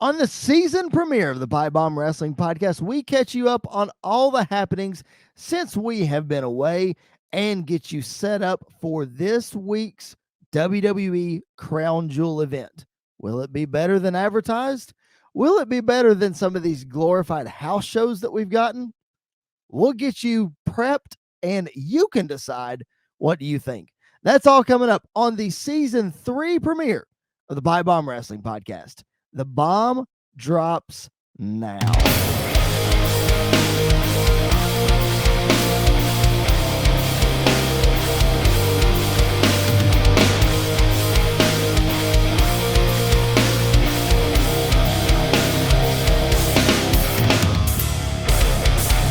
On the season premiere of the PipeBomb Wrestling Podcast, we catch you up on all the happenings since we have been away and get you set up for this week's WWE Crown Jewel event. Will it be better than advertised? Will it be better than some of these glorified house shows that we've gotten? We'll get you prepped and you can decide what do you think. That's all coming up on the season 3 premiere of the PipeBomb Wrestling Podcast. The bomb drops now.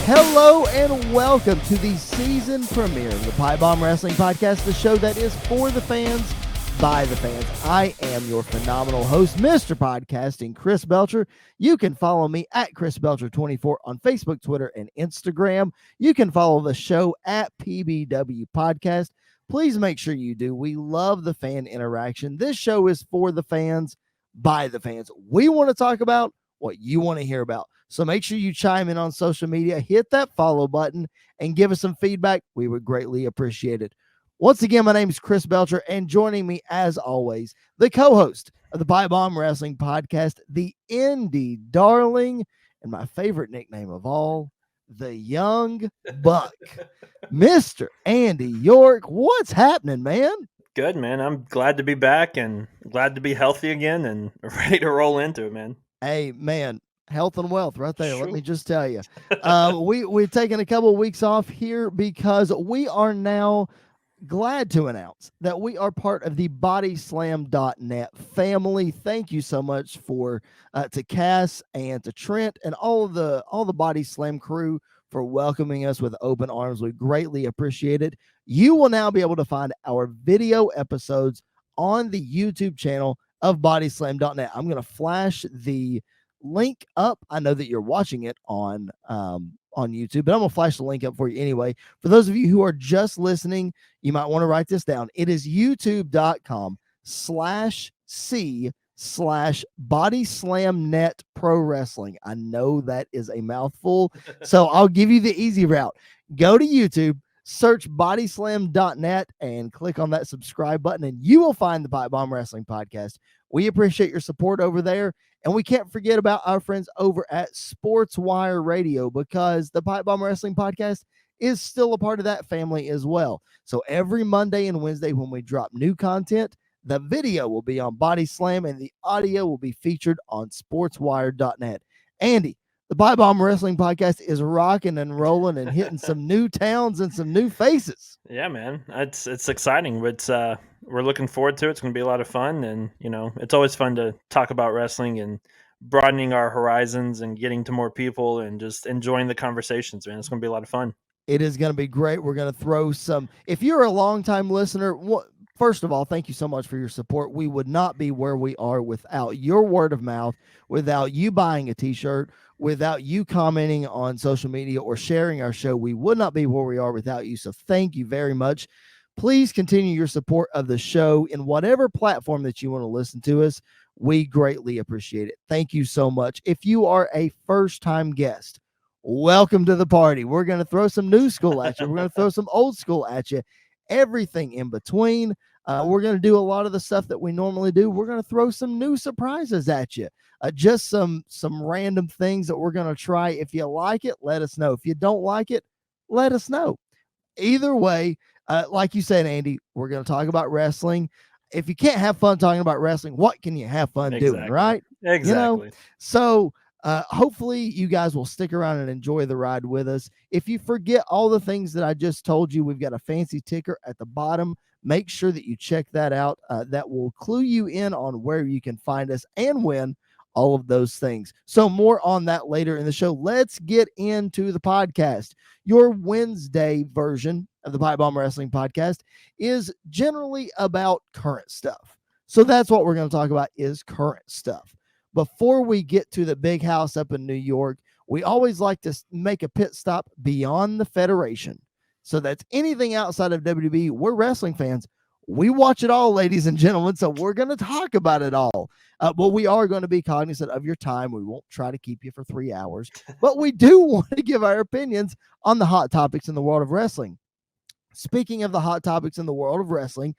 Hello and welcome to the season premiere of the PipeBomb Wrestling Podcast, the show that is for the fans, by the fans. I am your phenomenal host, Mr. Podcasting, Chris Belcher. You can follow me at Chris Belcher24 on Facebook, Twitter, and Instagram. You can follow the show at PBW Podcast. Please make sure you do. We love the fan interaction. This show is for the fans, by the fans. We want to talk about what you want to hear about. So make sure you chime in on social media, hit that follow button, and give us some feedback. We would greatly appreciate it. Once again, my name is Chris Belcher, and joining me, as always, the co-host of the PipeBomb Wrestling Podcast, the indie darling, and my favorite nickname of all, the Young Buck, Mr. Andy York. What's happening, man? Good, man. I'm glad to be back and glad to be healthy again and ready to roll into it, man. Hey, man. Health and wealth right there. Sure. Let me just tell you. We've taken a couple of weeks off here because we are now glad to announce that we are part of the bodyslam.net family. Thank you so much to Cass and to Trent and all the Body Slam crew for welcoming us with open arms. We greatly appreciate it. You will now be able to find our video episodes on the YouTube channel of bodyslam.net. I'm going to flash the link up. I know that you're watching it on YouTube, but I'm gonna flash the link up for you anyway. For those of you who are just listening, you might want to write this down. It is youtube.com/c/bodyslamnet pro wrestling. I know that is a mouthful, so I'll give you the easy route. Go to YouTube, search bodyslam.net, and click on that subscribe button, and you will find the PipeBomb Wrestling Podcast. We appreciate your support over there. And we can't forget about our friends over at SportsWire Radio, because the PipeBomb Wrestling Podcast is still a part of that family as well. So every Monday and Wednesday when we drop new content, the video will be on Body Slam and the audio will be featured on sportswire.net. Andy, the PipeBomb Wrestling Podcast is rocking and rolling and hitting some new towns and some new faces. Yeah, man. It's exciting. We're looking forward to it. It's going to be a lot of fun. And, it's always fun to talk about wrestling and broadening our horizons and getting to more people and just enjoying the conversations, man. It's going to be a lot of fun. It is going to be great. We're going to throw some, if you're a longtime listener, first of all, thank you so much for your support. We would not be where we are without your word of mouth, without you buying a t-shirt, without you commenting on social media or sharing our show. We would not be where we are without you. So thank you very much. Please continue your support of the show in whatever platform that you want to listen to us. We greatly appreciate it. Thank you so much. If you are a first-time guest, welcome to the party. We're going to throw some new school at you. We're going to throw some old school at you. Everything in between. We're going to do a lot of the stuff that we normally do. We're going to throw some new surprises at you. Just some random things that we're going to try. If you like it, let us know. If you don't like it, let us know. Either way, like you said, Andy, we're going to talk about wrestling. If you can't have fun talking about wrestling, what can you have fun doing, right? Exactly. So hopefully you guys will stick around and enjoy the ride with us. If you forget all the things that I just told you, we've got a fancy ticker at the bottom. Make sure that you check that out. That will clue you in on where you can find us and win all of those things. So more on that later in the show. Let's get into the podcast. Your Wednesday version of the PipeBomb Wrestling Podcast is generally about current stuff. So that's what we're going to talk about, is current stuff. Before we get to the big house up in New York, we always like to make a pit stop beyond the Federation. So that's anything outside of WWE. We're wrestling fans. We watch it all, ladies and gentlemen, so we're going to talk about it all. But we are going to be cognizant of your time. We won't try to keep you for 3 hours, but we do want to give our opinions on the hot topics in the world of wrestling. Speaking of the hot topics in the world of wrestling,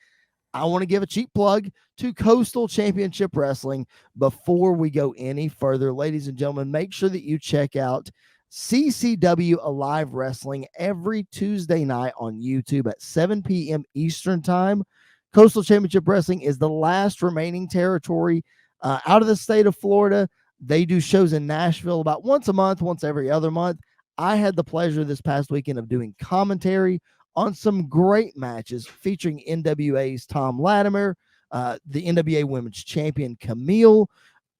I want to give a cheap plug to Coastal Championship Wrestling before we go any further. Ladies and gentlemen, make sure that you check out CCW Alive Wrestling every Tuesday night on YouTube at 7 p.m. Eastern Time. Coastal Championship Wrestling is the last remaining territory out of the state of Florida. They do shows in Nashville about once a month, once every other month. I had the pleasure this past weekend of doing commentary on some great matches featuring NWA's Tom Latimer, the NWA Women's Champion Camille,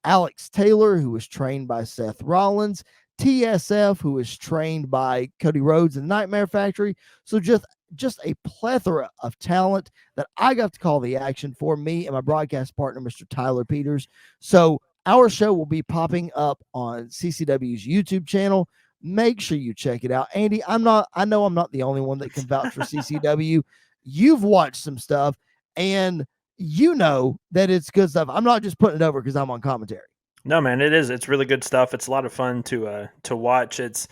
Alex Taylor, who was trained by Seth Rollins, TSF, who was trained by Cody Rhodes and Nightmare Factory. So just a plethora of talent that I got to call the action for, me and my broadcast partner, Mr. Tyler Peters. So our show will be popping up on CCW's YouTube channel. Make sure you check it out. Andy, I know I'm not the only one that can vouch for CCW. You've watched some stuff and you know that it's good stuff. I'm not just putting it over because I'm on commentary. No, man, it is. It's really good stuff. It's a lot of fun to watch. It's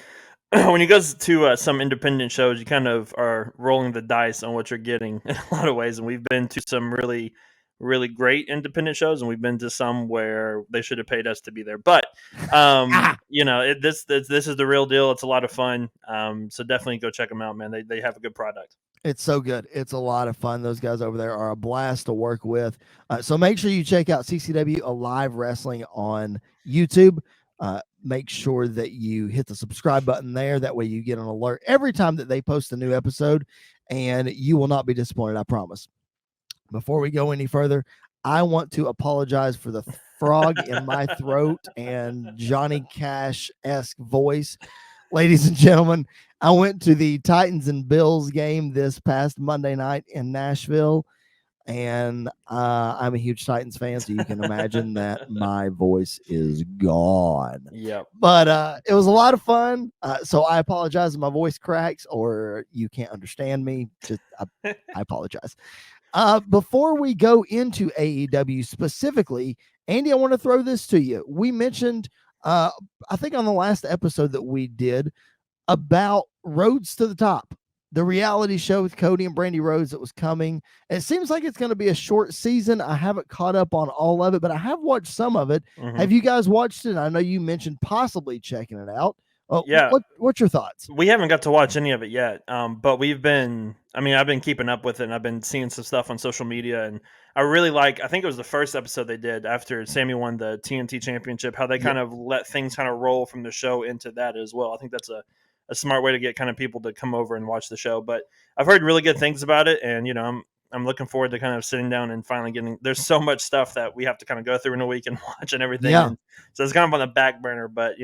when you go to some independent shows, you kind of are rolling the dice on what you're getting in a lot of ways. And we've been to some really, really great independent shows, and we've been to some where they should have paid us to be there. But this is the real deal. It's a lot of fun. So definitely go check them out, man. They have a good product. It's so good. It's a lot of fun. Those guys over there are a blast to work with. So make sure you check out CCW Alive Wrestling on YouTube. Make sure that you hit the subscribe button there. That way you get an alert every time that they post a new episode, and you will not be disappointed, I promise. Before we go any further, I want to apologize for the frog in my throat and Johnny Cash-esque voice. Ladies and gentlemen, I went to the Titans and Bills game this past Monday night in Nashville, and I'm a huge Titans fan, so you can imagine that my voice is gone. Yep. But it was a lot of fun. So I apologize if my voice cracks or you can't understand me. I apologize. Before we go into AEW specifically, Andy, I want to throw this to you. We mentioned, I think on the last episode that we did about Roads to the Top, the reality show with Cody and Brandy Rhodes that was coming. It seems like it's going to be a short season. I haven't caught up on all of it, but I have watched some of it. Mm-hmm. Have you guys watched it? I know you mentioned possibly checking it out. Yeah. What's your thoughts? We haven't got to watch any of it yet, but I've been keeping up with it, and I've been seeing some stuff on social media, and I really I think it was the first episode they did after Sammy won the TNT Championship, how they kind of let things kind of roll from the show into that as well. I think that's a smart way to get kind of people to come over and watch the show, but I've heard really good things about it, and I'm looking forward to kind of sitting down and finally getting. There's so much stuff that we have to kind of go through in a week and watch and everything, and so it's kind of on the back burner, but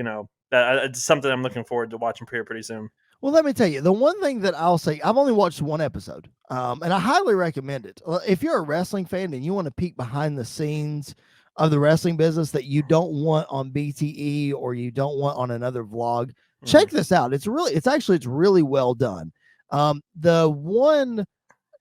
it's something I'm looking forward to watching pretty soon. Well, let me tell you, the one thing that I'll say, I've only watched one episode, and I highly recommend it. If you're a wrestling fan and you want to peek behind the scenes of the wrestling business that you don't want on BTE or you don't want on another vlog, check this out. It's really well done. The one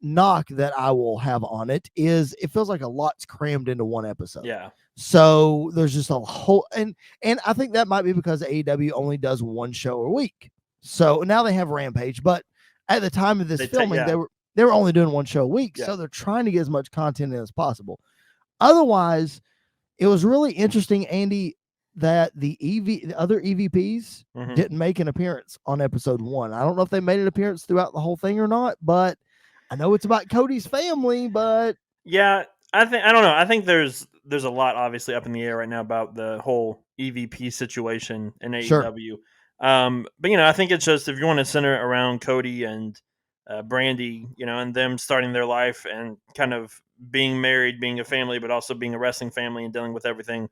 knock that I will have on it is it feels like a lot's crammed into one episode. Yeah. So there's just a whole, and I think that might be because AEW only does one show a week. So now they have Rampage, but at the time of this filming, they were only doing one show a week. Yeah. So they're trying to get as much content in as possible. Otherwise, it was really interesting, Andy, that the other EVPs didn't make an appearance on episode 1. I don't know if they made an appearance throughout the whole thing or not, but I know it's about Cody's family, but yeah, I don't know. I think there's a lot obviously up in the air right now about the whole EVP situation in AEW. Sure. But I think it's just if you want to center around Cody and Brandy, and them starting their life and kind of being married, being a family, but also being a wrestling family and dealing with everything.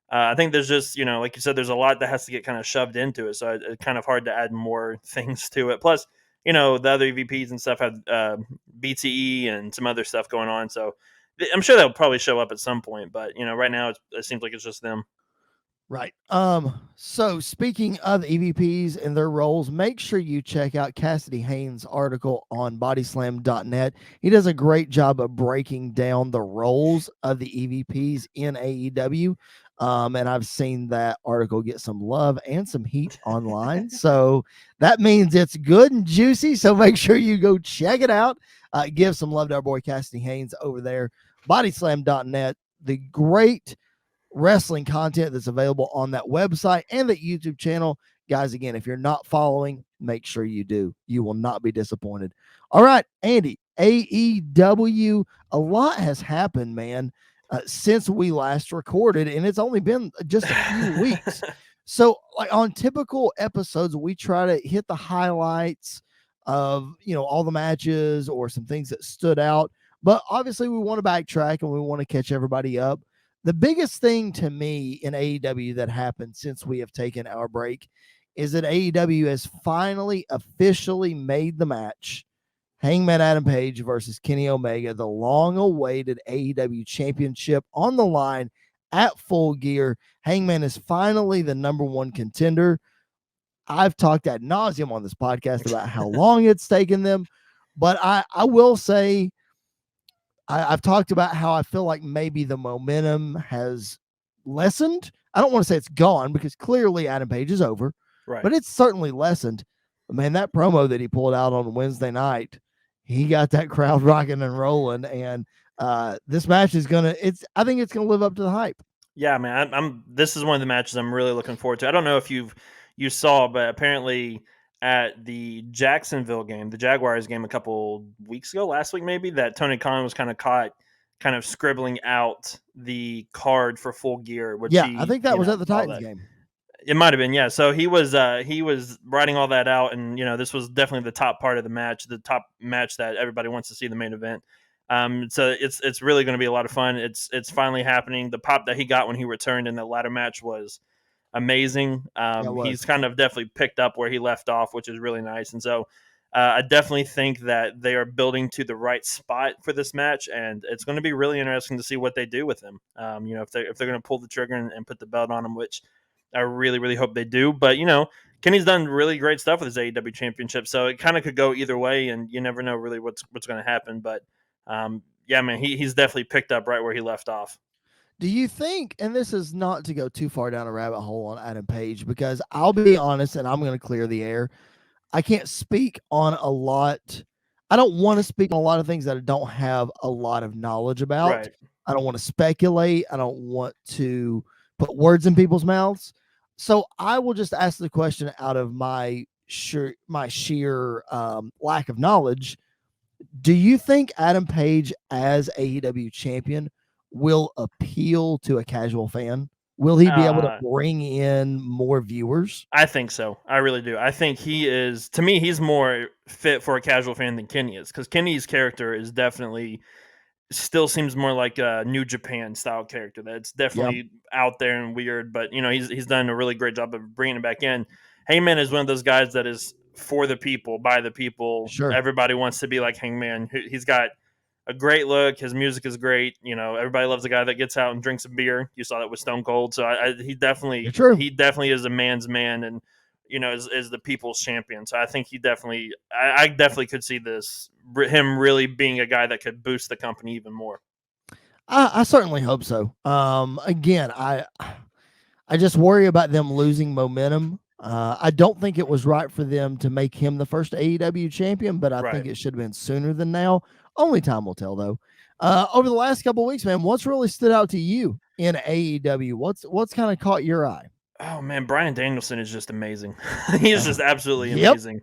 I think there's just, like you said, there's a lot that has to get kind of shoved into it. So it's kind of hard to add more things to it. Plus, the other EVPs and stuff have BTE and some other stuff going on. So I'm sure they'll probably show up at some point. But, right now it seems like it's just them. Right. So speaking of EVPs and their roles, make sure you check out Cassidy Haynes' article on bodyslam.net. He does a great job of breaking down the roles of the EVPs in AEW. And I've seen that article get some love and some heat online. So that means it's good and juicy. So make sure you go check it out. Give some love to our boy Cassidy Haynes over there. Bodyslam.net, the great wrestling content that's available on that website and that YouTube channel. Guys, again, if you're not following, make sure you do. You will not be disappointed. All right, Andy, AEW, a lot has happened, man, since we last recorded, and it's only been just a few weeks. So, like on typical episodes, we try to hit the highlights of, all the matches or some things that stood out. But obviously, we want to backtrack and we want to catch everybody up. The biggest thing to me in AEW that happened since we have taken our break is that AEW has finally officially made the match Hangman Adam Page versus Kenny Omega, the long awaited AEW championship on the line at Full Gear. Hangman is finally the number one contender. I've talked ad nauseum on this podcast about how long it's taken them, but I will say I've talked about how I feel like maybe the momentum has lessened. I don't want to say it's gone because clearly Adam Page is over, Right. but it's certainly lessened. But man, that promo that he pulled out on Wednesday night, he got that crowd rocking and rolling. And this match is I think it's gonna live up to the hype. Yeah, man. This is one of the matches I'm really looking forward to. I don't know if you saw, but apparently at the Jacksonville game, the Jaguars game a couple weeks ago, last week maybe, that Tony Khan was kind of caught kind of scribbling out the card for Full Gear, which Yeah, I he, think that was at the all Titans that. game. It might have been, yeah. So he was writing all that out, and this was definitely the top part of the match, the top match that everybody wants to see, the main event. So it's really going to be a lot of fun. It's finally happening. The pop that he got when he returned in the ladder match was amazing. Yeah, it was. He's kind of definitely picked up where he left off, which is really nice. And so I definitely think that they are building to the right spot for this match, and it's going to be really interesting to see what they do with him. If they're going to pull the trigger and put the belt on him, which I really, really hope they do. But Kenny's done really great stuff with his AEW championship, so it kind of could go either way, and you never know really what's going to happen. But yeah, man, he's definitely picked up right where he left off. Do you think, and this is not to go too far down a rabbit hole on Adam Page, because I'll be honest and I'm going to clear the air. I can't speak on a lot. I don't want to speak on a lot of things that I don't have a lot of knowledge about. Right. I don't want to speculate. I don't want to put words in people's mouths. So I will just ask the question out of my sheer lack of knowledge. Do you think Adam Page as AEW champion will appeal to a casual fan? Will he be able to Uh, bring in more viewers? I think so. I really do. I think he is. To me, he's more fit for a casual fan than Kenny is, because Kenny's character is definitely still seems more like a New Japan style character. That's Yeah, definitely out there and weird, but he's done a really great job of bringing it back in. Hangman is one of those guys that is for the people, by the people. sure. Everybody wants to be like Hangman. He's got a great look. His music is great. Everybody loves a guy that gets out and drinks a beer. You saw that with Stone Cold. So he You're definitely true. he definitely is a man's man, and is the people's champion. So I think I definitely could see him really being a guy that could boost the company even more. I certainly hope so. Again, I just worry about them losing momentum. I don't think it was right for them to make him the first AEW champion, but I think Right. it should have been sooner than now. Only time will tell, though. Over the last couple of weeks, man, what's really stood out to you in AEW? What's kind of caught your eye? Oh man, Brian Danielson is just amazing. He's just absolutely Yep, amazing.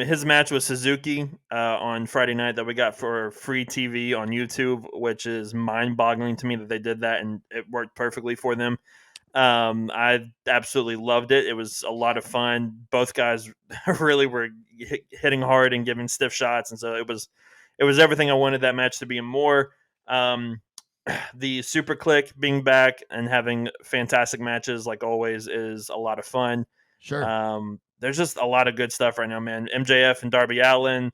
His match with Suzuki on Friday night that we got for free TV on YouTube, which is mind-boggling to me that they did that and it worked perfectly for them. I absolutely loved it. It was a lot of fun. Both guys really were hitting hard and giving stiff shots, and so it was everything I wanted that match to be and more. Um, the Super Click being back and having fantastic matches like always is a lot of fun. sure. There's just a lot of good stuff right now, man. MJF and Darby Allin.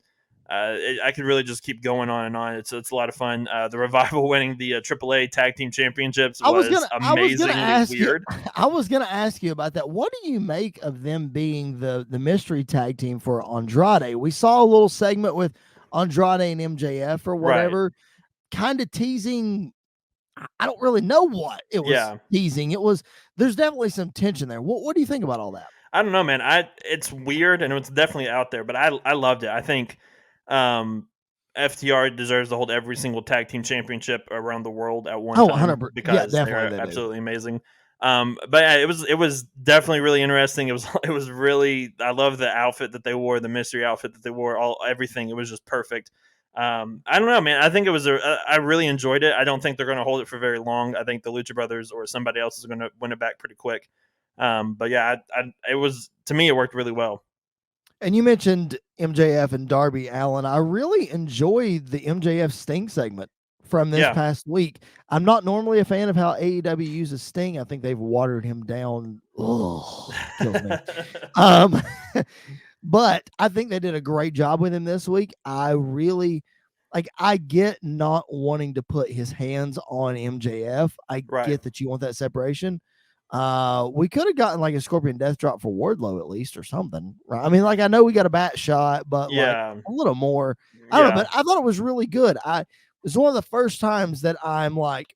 I could really just keep going on and on. It's a lot of fun. The Revival winning the AAA Tag Team Championships was amazingly weird. I was gonna ask you about that. What do you make of them being the mystery tag team for Andrade? We saw a little segment with Andrade and MJF or whatever, kind of teasing. I don't really know what it was teasing. There's definitely some tension there. What do you think about all that? I don't know, man. It's weird and it's definitely out there, but I loved it. I think FTR deserves to hold every single tag team championship around the world at one time 100%. because they're absolutely amazing. But yeah, it was definitely really interesting. It was really, I love the outfit that they wore, the mystery outfit that they wore, everything. It was just perfect. I don't know, man. I think it was I really enjoyed it. I don't think they're going to hold it for very long. I think the Lucha Brothers or somebody else is going to win it back pretty quick. But yeah, it was, to me, it worked really well. And you mentioned MJF and Darby Allin. I really enjoyed the MJF Sting segment from this past week. I'm not normally a fan of how AEW uses Sting. I think they've watered him down. Ugh, kills me. But I think they did a great job with him this week. I really I get not wanting to put his hands on MJF. I get that you want that separation. We could have gotten like a Scorpion Death Drop for Wardlow at least or something, right? I mean, I know we got a bat shot, but like a little more. I don't know, but I thought it was really good. It was one of the first times that I'm like,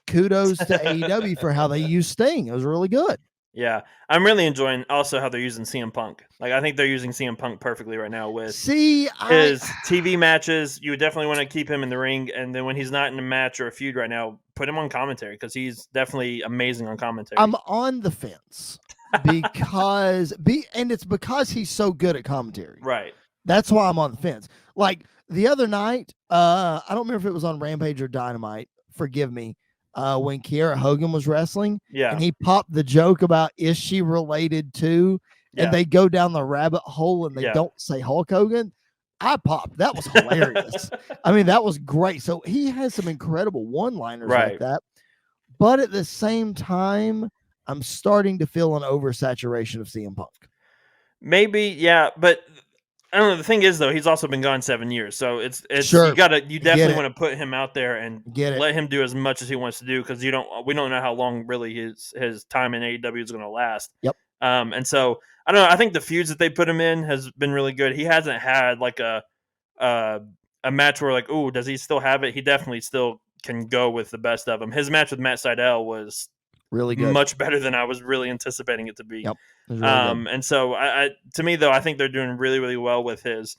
kudos to AEW for how they use Sting. It was really good. Yeah, I'm really enjoying also how they're using CM Punk. Like, I think they're using CM Punk perfectly right now with his TV matches. You would definitely want to keep him in the ring, and then when he's not in a match or a feud right now, put him on commentary because he's definitely amazing on commentary. I'm on the fence because and it's because he's so good at commentary. Right. That's why I'm on the fence. Like the other night, I don't remember if it was on Rampage or Dynamite. Forgive me. When Kiera Hogan was wrestling, and he popped the joke about is she related to, and they go down the rabbit hole and they don't say Hulk Hogan. I popped. That was hilarious. I mean, that was great. So he has some incredible one-liners like that. But at the same time, I'm starting to feel an oversaturation of CM Punk. Maybe, yeah, but I don't know. The thing is, though, he's also been gone 7 years, so it's sure. you definitely want to put him out there and let him do as much as he wants to do because we don't know how long really his time in AEW is going to last. Yep. And so I don't know. I think the feuds that they put him in has been really good. He hasn't had like a match where like, oh, does he still have it? He definitely still can go with the best of them. His match with Matt Sydal was really good, much better than I was really anticipating it to be. Yep. Really and so to me though, I think they're doing really, really well with his.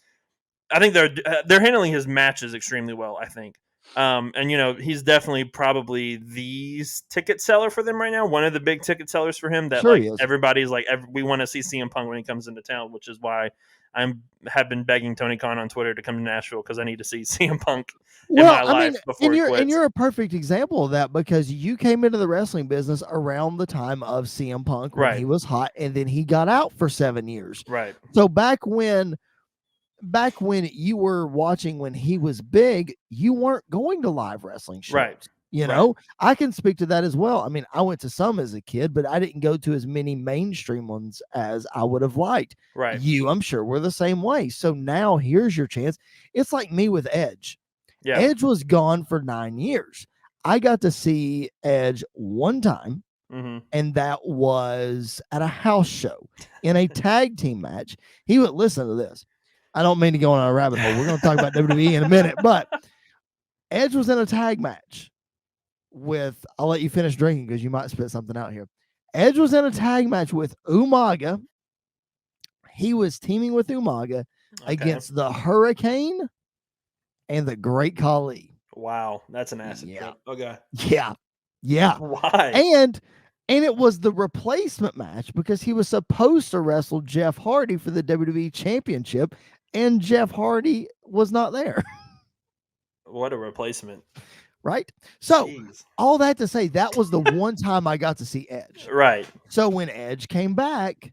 I think they're handling his matches extremely well. I think, and he's definitely probably the ticket seller for them right now. One of the big ticket sellers for him that everybody's like, we want to see CM Punk when he comes into town, which is why have been begging Tony Khan on Twitter to come to Nashville because I need to see CM Punk in my life before he quits. And you're a perfect example of that because you came into the wrestling business around the time of CM Punk when he was hot, and then he got out for 7 years. Right. So back when you were watching when he was big, you weren't going to live wrestling shows. Right. You know, I can speak to that as well. I mean, I went to some as a kid, but I didn't go to as many mainstream ones as I would have liked. Right. You, I'm sure, were the same way. So now here's your chance. It's like me with Edge. Yeah. Edge was gone for 9 years. I got to see Edge one time, and that was at a house show in a tag team match. He would listen to this. I don't mean to go on a rabbit hole. We're going to talk about WWE in a minute, but Edge was in a tag match with, I'll let you finish drinking because you might spit something out here. Edge was in a tag match with Umaga. He was teaming with Umaga against the Hurricane and the Great Khali. Wow, that's an acid trip. Okay. Yeah. Why? And it was the replacement match because he was supposed to wrestle Jeff Hardy for the WWE Championship, and Jeff Hardy was not there. What a replacement. Right? So, all that to say, that was the one time I got to see Edge. Right. So, when Edge came back,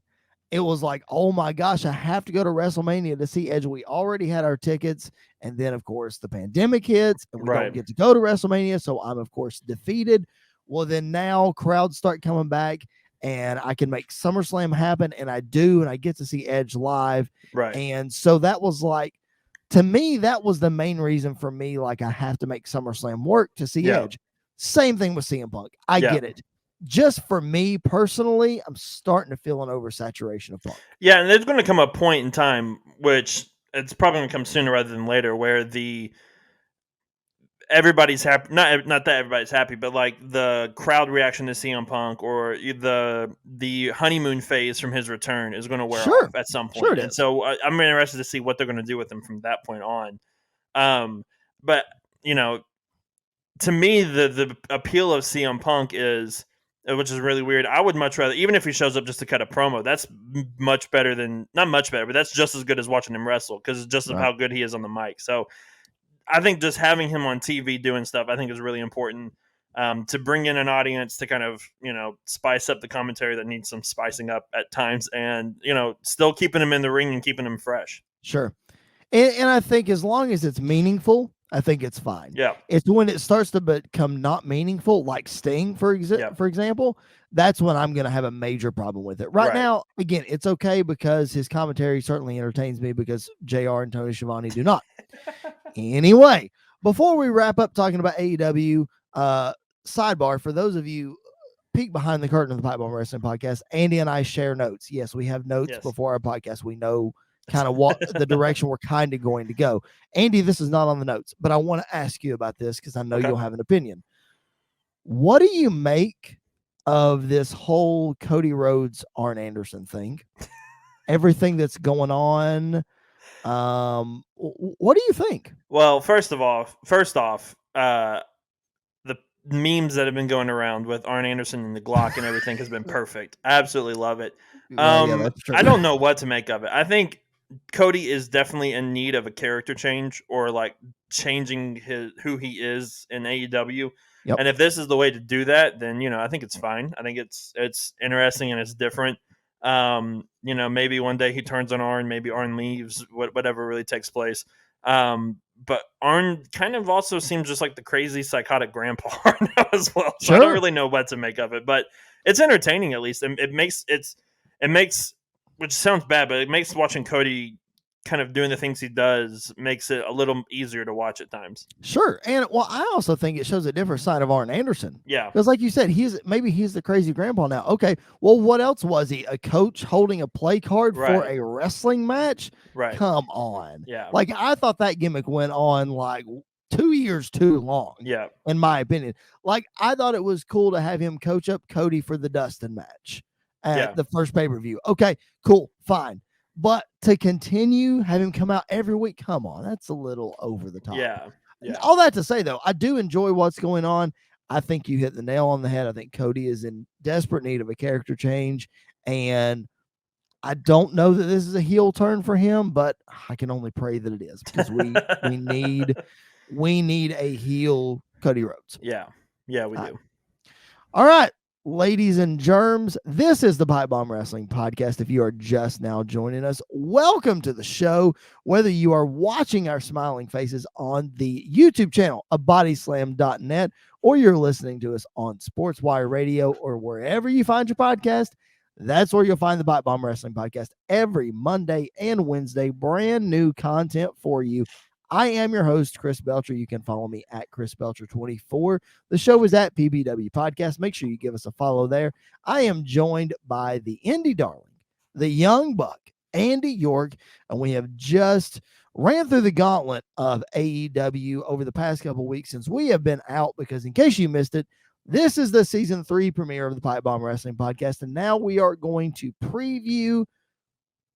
it was like, oh my gosh, I have to go to WrestleMania to see Edge. We already had our tickets. And then, of course, the pandemic hits, and we don't get to go to WrestleMania. So, I'm, of course, defeated. Well, then now crowds start coming back, and I can make SummerSlam happen, and I do, and I get to see Edge live. Right. And so that was like, To me, that was the main reason for me. Like, I have to make SummerSlam work to see Yeah. Edge. Same thing with CM Punk. I Yeah. get it. Just for me personally, I'm starting to feel an oversaturation of Punk. Yeah, and there's going to come a point in time, which it's probably going to come sooner rather than later, where everybody's happy. Not that everybody's happy, but like the crowd reaction to CM Punk or the honeymoon phase from his return is going to wear Sure. off at some point. Sure it And is. so I'm interested to see what they're going to do with him from that point on. But you know, to me, the appeal of CM Punk is, which is really weird. I would much rather, even if he shows up just to cut a promo, that's much better than, not much better, but that's just as good as watching him wrestle because it's just Right. how good he is on the mic. So I think just having him on TV doing stuff, I think is really important to bring in an audience to kind of, spice up the commentary that needs some spicing up at times, and, still keeping him in the ring and keeping him fresh. Sure. And I think as long as it's meaningful, I think it's fine. Yeah. It's when it starts to become not meaningful, like Sting, for example, that's when I'm going to have a major problem with it. Right now, again, it's okay because his commentary certainly entertains me because JR and Tony Schiavone do not. Anyway, before we wrap up talking about AEW, sidebar, for those of you peek behind the curtain of the PipeBomb Wrestling Podcast, Andy and I share notes. Yes, we have notes before our podcast. We know kind of what the direction we're kind of going to go. Andy, this is not on the notes, but I want to ask you about this because I know you'll have an opinion. What do you make of this whole Cody Rhodes, Arn Anderson thing? Everything that's going on. What do you think? Well, first off, the memes that have been going around with Arn Anderson and the Glock and everything has been perfect. I absolutely love it. Yeah, that's true. I don't know what to make of it. I think Cody is definitely in need of a character change, or like changing who he is in AEW. Yep. And if this is the way to do that, then I think it's fine. I think it's interesting and it's different. Maybe one day he turns on Arn, maybe Arn leaves, whatever really takes place. But Arn kind of also seems just like the crazy psychotic grandpa now as well. So I don't really know what to make of it, but it's entertaining at least. It makes, which sounds bad, but it makes watching Cody kind of doing the things he does makes it a little easier to watch at times. Sure. And I also think it shows a different side of Arn Anderson. Yeah. Because like you said, he's the crazy grandpa now. Okay. Well, what else was he? A coach holding a play card for a wrestling match? Right. Come on. Yeah. Like, I thought that gimmick went on like 2 years too long. Yeah. In my opinion. Like, I thought it was cool to have him coach up Cody for the Dustin match at the first pay-per-view. Okay, cool, fine. But to continue, have him come out every week, come on, that's a little over the top. Yeah. All that to say, though, I do enjoy what's going on. I think you hit the nail on the head. I think Cody is in desperate need of a character change, and I don't know that this is a heel turn for him, but I can only pray that it is, because we need a heel Cody Rhodes. Yeah, we do. All right. Ladies and germs, this is the PipeBomb Wrestling Podcast. If you are just now joining us, welcome to the show. Whether you are watching our smiling faces on the YouTube channel of bodyslam.net, or you're listening to us on SportsWire Radio, or wherever you find your podcast, that's where you'll find the PipeBomb Wrestling Podcast every Monday and Wednesday. Brand new content for you. I am your host, Chris Belcher. You can follow me at Chris Belcher24. The show is at PBW Podcast. Make sure you give us a follow there. I am joined by the indie darling, the young buck, Andy York, and we have just ran through the gauntlet of AEW over the past couple weeks since we have been out, because in case you missed it, this is the season 3 premiere of the PipeBomb Wrestling Podcast, and now we are going to preview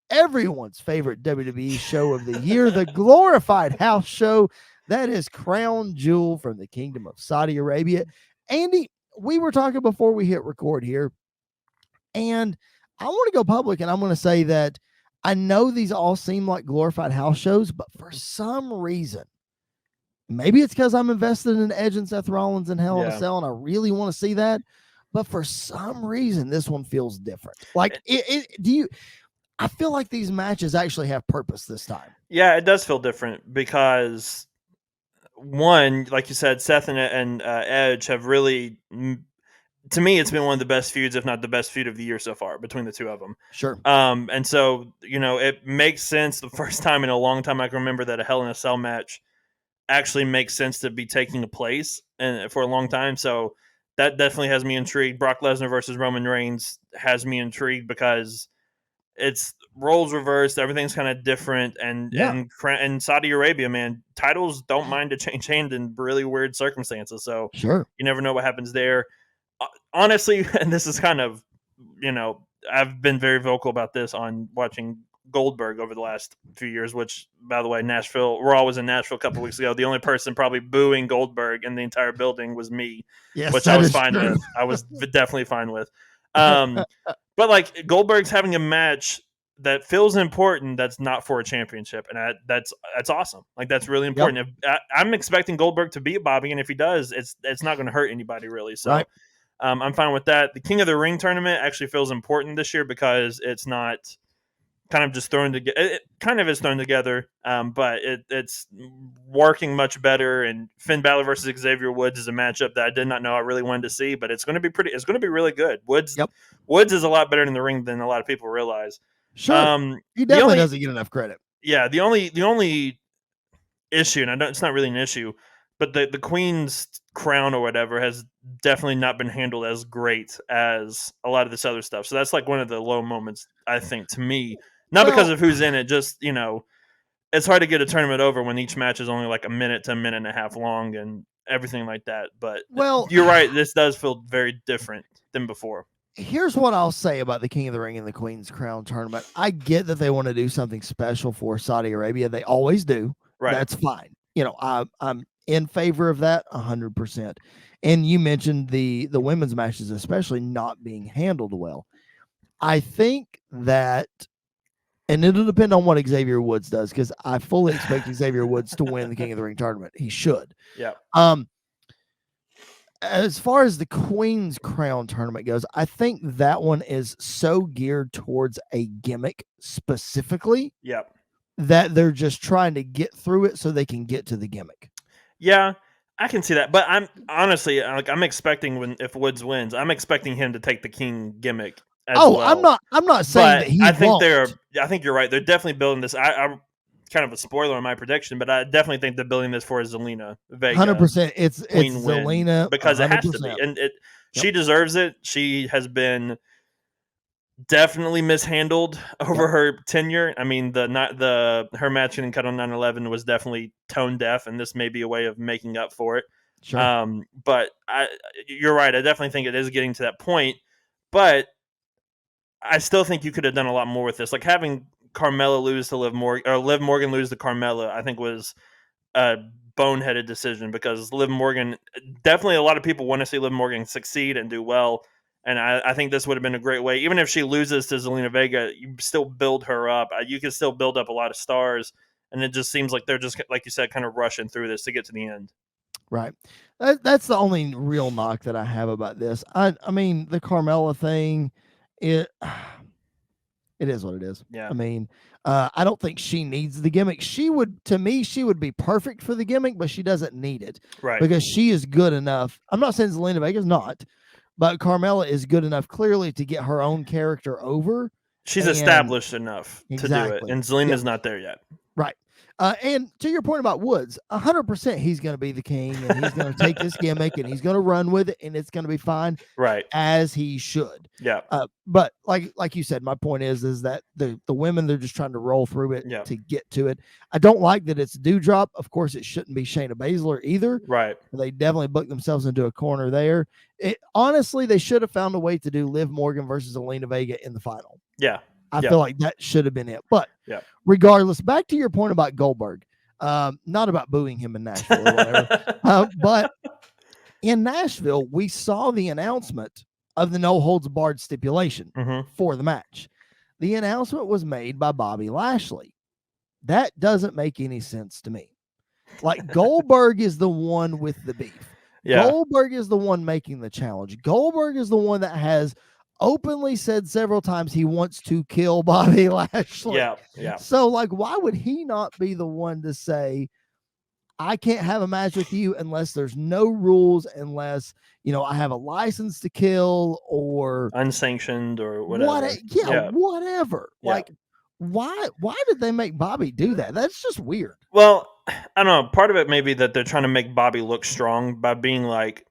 everyone's favorite WWE show of the year, the glorified house show that is Crown Jewel from the Kingdom of Saudi Arabia. Andy, we were talking before we hit record here, and I want to go public, and I'm going to say that I know these all seem like glorified house shows, but for some reason, maybe it's because I'm invested in Edge and Seth Rollins and Hell in a Cell, and I really want to see that, but for some reason, this one feels different. Like, I feel like these matches actually have purpose this time. Yeah, it does feel different because, one, like you said, Seth and Edge have really to me, it's been one of the best feuds, if not the best feud of the year so far, between the two of them. Sure. And so, it makes sense the first time in a long time I can remember that a Hell in a Cell match actually makes sense to be taking place and for a long time. So that definitely has me intrigued. Brock Lesnar versus Roman Reigns has me intrigued because it's roles reversed, everything's kind of different, and Yeah. and Saudi Arabia, man, titles don't mind to change hand in really weird circumstances. So Sure. you never know what happens there. Honestly, and this is kind of, I've been very vocal about this on watching Goldberg over the last few years, which, by the way, Nashville, we're always in Nashville a couple weeks ago. The only person probably booing Goldberg in the entire building was me, Yes, which I that was is fine true. with. I was definitely fine with. But like Goldberg's having a match that feels important that's not for a championship, and that's awesome. Like that's really Yep. important. If I'm expecting Goldberg to beat Bobby, and if he does, it's not going to hurt anybody really. So Right. I'm fine with that. The King of the Ring tournament actually feels important this year because it's not kind of just thrown together. It kind of is thrown together, but it's working much better. And Finn Balor versus Xavier Woods is a matchup that I did not know I really wanted to see, but it's going to be pretty. It's going to be really good. Woods Yep. is a lot better in the ring than a lot of people realize. Sure. He The definitely only doesn't get enough credit. the only issue, and it's not really an issue, but the Queen's crown or whatever has definitely not been handled as great as a lot of this other stuff. So that's like one of the low moments, I think, to me. Not because Well, of who's in it, just it's hard to get a tournament over when each match is only like a minute to a minute and a half long and everything like that. But well, you're right, this does feel very different than before. here's what I'll say about the King of the Ring and the Queen's Crown tournament. I get that they want to do something special for Saudi Arabia. They always do. Right. That's fine. I'm in favor of that 100%. And you mentioned the women's matches, especially not being handled well. I think that, and it'll depend on what Xavier Woods does, because I fully expect Xavier Woods to win the King of the Ring tournament. He should. Yeah. As far as the Queen's Crown tournament goes, I think that one is so geared towards a gimmick specifically. Yeah. That they're just trying to get through it so they can get to the gimmick. Yeah, I can see that. But I'm honestly I'm expecting if Woods wins, I'm expecting him to take the King gimmick as well. I'm not saying that he won't. I think you're right. They're definitely building this. I'm kind of a spoiler on my prediction, but I definitely think they're building this for Zelina Vega. 100%. It's Zelina because 100%. it has to be, and she deserves it. She has been definitely mishandled over her tenure. I mean, her match getting cut on 9/11 was definitely tone deaf, and this may be a way of making up for it. Sure. But you're right. I definitely think it is getting to that point, but I still think you could have done a lot more with this. Like having Carmella lose to Liv Morgan, or Liv Morgan lose to Carmella, I think was a boneheaded decision because Liv Morgan, definitely a lot of people want to see Liv Morgan succeed and do well. And I think this would have been a great way. Even if she loses to Zelina Vega, you still build her up. You can still build up a lot of stars. And it just seems like they're just, like you said, kind of rushing through this to get to the end. Right. That's the only real knock that I have about this. I mean, the Carmella thing, it is what it is. Yeah. I mean, I don't think she needs the gimmick. She would be perfect for the gimmick, but she doesn't need it. Right. Because she is good enough. I'm not saying Zelina Vega's not, but Carmella is good enough clearly to get her own character over. She's established enough to do it, and Zelina's not there yet. Right. And to your point about Woods, 100% he's going to be the king, and he's going to take this gimmick, and he's going to run with it, and it's going to be fine, right? As he should. Yeah. But like you said, my point is that the women, they're just trying to roll through it to get to it. I don't like that it's Dewdrop. Of course, it shouldn't be Shayna Baszler either. Right. They definitely booked themselves into a corner there. Honestly, they should have found a way to do Liv Morgan versus Zelina Vega in the final. Yeah. I feel like that should have been it. But regardless, back to your point about Goldberg, not about booing him in Nashville or whatever, but in Nashville, we saw the announcement of the no holds barred stipulation for the match. The announcement was made by Bobby Lashley. That doesn't make any sense to me. Like Goldberg is the one with the beef. Yeah. Goldberg is the one making the challenge. Goldberg is the one that has openly said several times he wants to kill Bobby Lashley. Yeah. So, like, why would he not be the one to say, I can't have a match with you unless there's no rules, unless, I have a license to kill or Unsanctioned or whatever. Yeah. whatever. Yeah. Like, why did they make Bobby do that? That's just weird. Well, I don't know. Part of it may be that they're trying to make Bobby look strong by being like,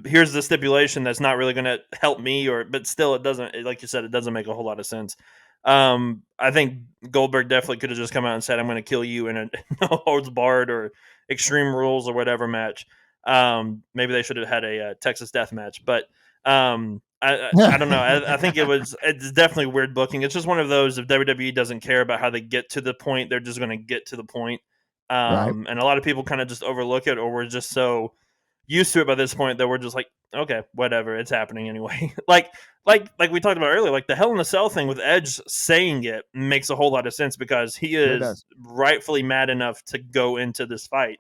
here's the stipulation that's not really going to help me, but still, it doesn't. Like you said, it doesn't make a whole lot of sense. I think Goldberg definitely could have just come out and said, "I'm going to kill you in a no holds barred or Extreme Rules or whatever match." Maybe they should have had a Texas Death Match, but I don't know. I think it's definitely weird booking. It's just one of those, if WWE doesn't care about how they get to the point, they're just going to get to the point. Right. And a lot of people kind of just overlook it, or we're just so used to it by this point that we're just like, okay, whatever, it's happening anyway. like we talked about earlier, like the Hell in a Cell thing with Edge saying it makes a whole lot of sense because he is rightfully mad enough to go into this fight,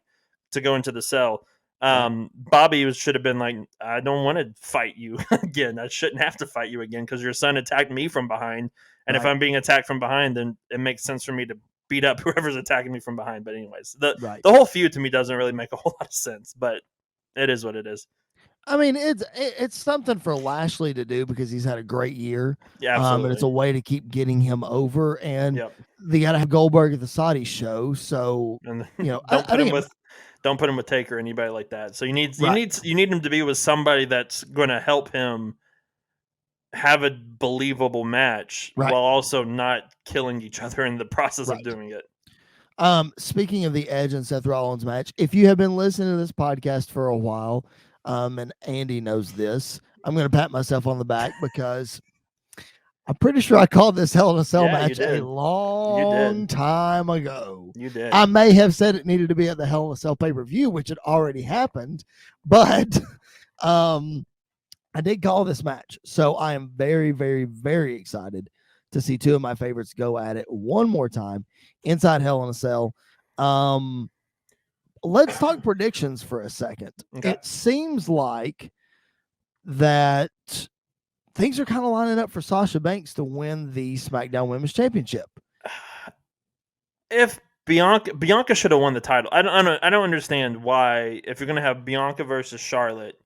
to go into the cell. Bobby should have been like, I don't want to fight you again. I shouldn't have to fight you again because your son attacked me from behind. And if I'm being attacked from behind, then it makes sense for me to beat up whoever's attacking me from behind. But anyways, the whole feud to me doesn't really make a whole lot of sense, but it is what it is. I mean, it's something for Lashley to do because he's had a great year. Yeah, absolutely. And it's a way to keep getting him over. And Yep. they got to have Goldberg at the Saudi show. So, And don't put him with Taker or anybody like that. So you need him to be with somebody that's going to help him have a believable match while also not killing each other in the process of doing it. Speaking of the Edge and Seth Rollins match, if you have been listening to this podcast for a while, and Andy knows this, I'm going to pat myself on the back because I'm pretty sure I called this Hell in a Cell match a long time ago. You did. I may have said it needed to be at the Hell in a Cell pay-per-view, which had already happened, but I did call this match. So I am very, very, very excited to see two of my favorites go at it one more time inside Hell in a Cell. Let's talk predictions for a second. Okay. It seems like that things are kind of lining up for Sasha Banks to win the SmackDown Women's Championship. If Bianca should have won the title. I don't understand why, if you're going to have Bianca versus Charlotte.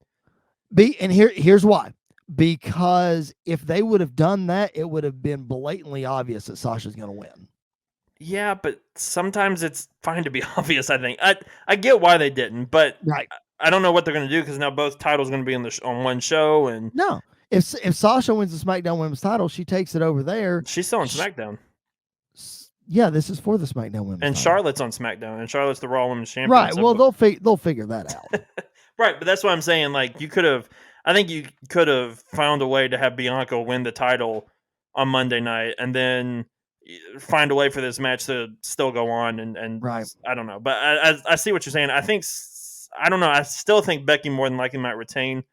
Here's why. Because if they would have done that, it would have been blatantly obvious that Sasha's going to win. Yeah, but sometimes it's fine to be obvious, I think. I get why they didn't, but I don't know what they're going to do because now both titles are going to be on one show. And no, if Sasha wins the SmackDown Women's title, she takes it over there. She's still on SmackDown. Yeah, this is for the SmackDown Women's and title. Charlotte's on SmackDown, and Charlotte's the Raw Women's Champion. Right, well, they'll figure that out. Right, but that's what I'm saying. Like, I think you could have found a way to have Bianca win the title on Monday night and then find a way for this match to still go on. And I don't know. But I see what you're saying. I don't know. I still think Becky more than likely might retain.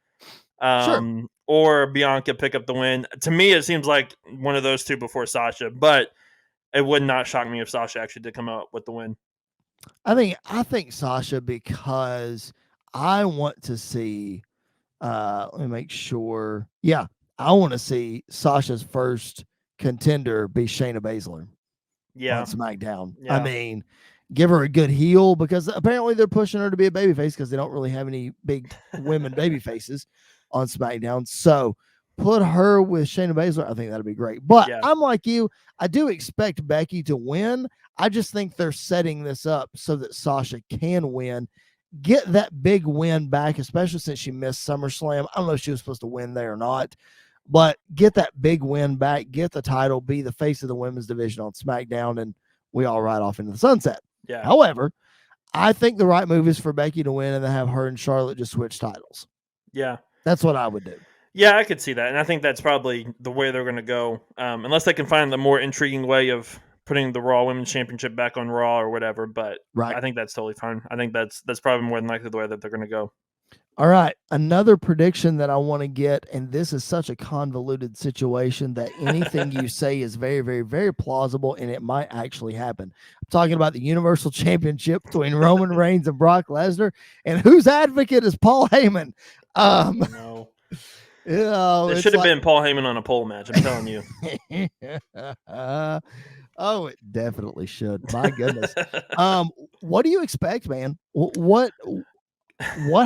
Or Bianca pick up the win. To me, it seems like one of those two before Sasha, but it would not shock me if Sasha actually did come out with the win. I think Sasha, because I want to see, let me make sure. Yeah, I want to see Sasha's first contender be Shayna Baszler on SmackDown. Yeah. I mean, give her a good heel because apparently they're pushing her to be a babyface because they don't really have any big women babyfaces on SmackDown. So put her with Shayna Baszler. I think that'd be great. But I'm like you. I do expect Becky to win. I just think they're setting this up so that Sasha can win. Get that big win back, especially since she missed SummerSlam. I don't know if she was supposed to win there or not, but get that big win back, get the title, be the face of the women's division on SmackDown, and we all ride off into the sunset. Yeah. However, I think the right move is for Becky to win and then have her and Charlotte just switch titles. Yeah. That's what I would do. Yeah, I could see that. And I think that's probably the way they're going to go. Unless they can find the more intriguing way of putting the Raw Women's Championship back on Raw or whatever. But I think that's totally fine. I think that's probably more than likely the way that they're going to go. All right. Another prediction that I want to get, and this is such a convoluted situation that anything you say is very, very, very plausible, and it might actually happen. I'm talking about the Universal Championship between Roman Reigns and Brock Lesnar, and whose advocate is Paul Heyman? No. It should have been Paul Heyman on a pole match, I'm telling you. Oh, it definitely should. My goodness. What do you expect, man? What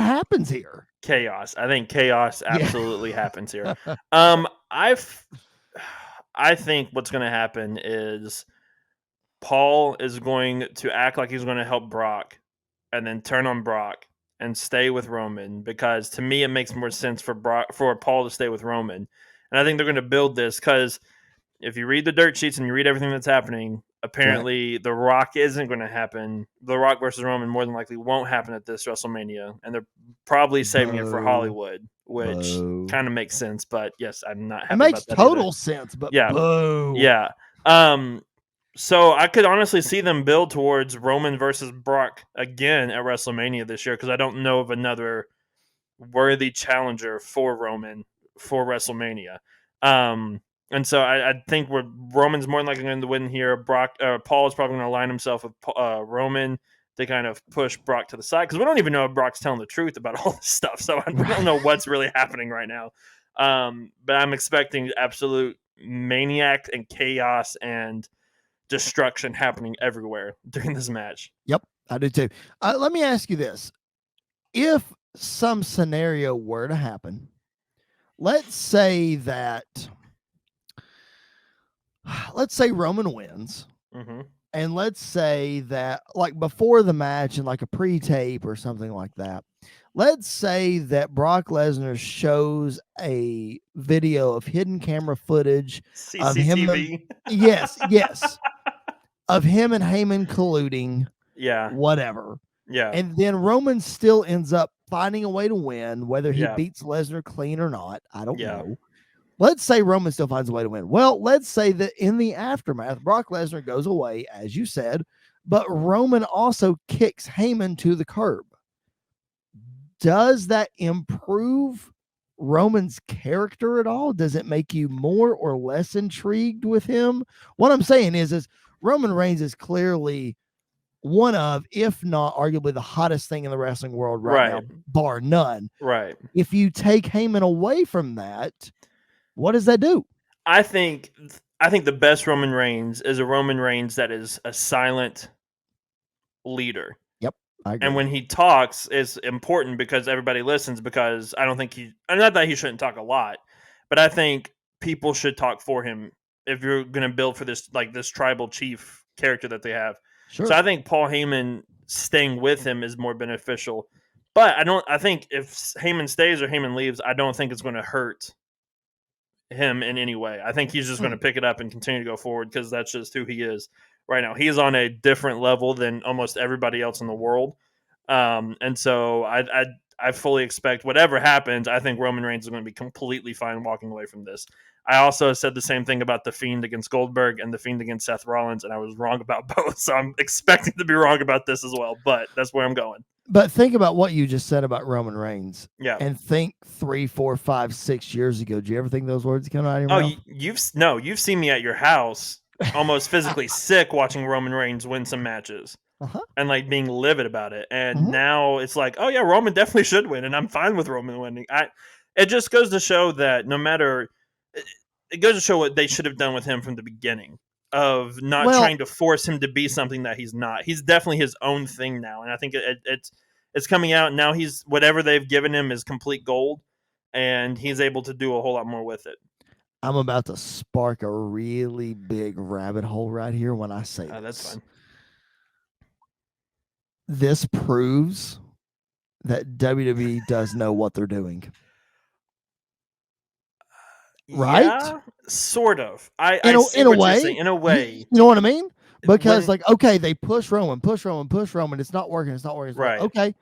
happens here? Chaos. I think chaos Yeah. absolutely happens here. I I think what's going to happen is Paul is going to act like he's going to help Brock and then turn on Brock and stay with Roman, because to me it makes more sense for Paul to stay with Roman. And I think they're going to build this because if you read the dirt sheets and you read everything that's happening, Right. apparently The Rock isn't going to happen. The Rock versus Roman more than likely won't happen at this WrestleMania, and they're probably saving it for Boo. Hollywood, which Boo. kind of makes sense. But yes, I'm not It happy makes about that either. total sense, but Yeah, boo. yeah. Um, so I could honestly see them build towards Roman versus Brock again at WrestleMania this year, because I don't know of another worthy challenger for Roman for WrestleMania. And so I think Roman's more than likely going to win here. Paul is probably going to align himself with Roman to kind of push Brock to the side, because we don't even know if Brock's telling the truth about all this stuff. So we don't know what's really happening right now. But I'm expecting absolute maniac and chaos and destruction happening everywhere during this match. Yep, I do too. Let me ask you this. If some scenario were to happen, let's say Roman wins, Mm-hmm. and let's say that like before the match and like a pre-tape or something like that, let's say that Brock Lesnar shows a video of hidden camera footage of him and CCTV. yes, of him and Heyman colluding, Yeah. whatever. Yeah. And then Roman still ends up finding a way to win, whether he Yeah. beats Lesnar clean or not. I don't Yeah. know. Let's say Roman still finds a way to win. Well, let's say that in the aftermath, Brock Lesnar goes away, as you said, but Roman also kicks Heyman to the curb. Does that improve Roman's character at all? Does it make you more or less intrigued with him? What I'm saying is Roman Reigns is clearly one of, if not arguably the hottest thing in the wrestling world right now, Right. bar none. Right. If you take Heyman away from that, what does that do? I think the best Roman Reigns is a Roman Reigns that is a silent leader. Yep, I And agree. when he talks is important because everybody listens, because I don't think not that he shouldn't talk a lot, but I think people should talk for him if you're going to build for this, like this tribal chief character that they have. Sure. So I think Paul Heyman staying with him is more beneficial. But I think if Heyman stays or Heyman leaves, I don't think it's going to hurt him in any way. I think he's just going to pick it up and continue to go forward, because that's just who he is right now. He's on a different level than almost everybody else in the world. And so I fully expect whatever happens, I think Roman Reigns is going to be completely fine walking away from this. I also said the same thing about The Fiend against Goldberg and The Fiend against Seth Rollins, and I was wrong about both. So I'm expecting to be wrong about this as well, but that's where I'm going. But think about what you just said about Roman Reigns. Yeah. And think 3, 4, 5, 6 years ago. Do you ever think those words come out of your Oh, mouth? you've seen me at your house almost physically sick watching Roman Reigns win some matches. Uh-huh. And like being livid about it. And Mhm. now it's like, oh yeah, Roman definitely should win, and I'm fine with Roman winning. It just goes to show that no matter, it goes to show what they should have done with him from the beginning, of not trying to force him to be something that he's not. He's definitely his own thing now, and I think it's coming out now. He's, whatever they've given him is complete gold, and he's able to do a whole lot more with it. I'm about to spark a really big rabbit hole right here when I say That's fine. This proves that WWE does know what they're doing. Right? Yeah, sort of. I see in a what you're way, saying. In a way, you know what I mean? Because when, okay, they push Roman. It's not working. right. Okay,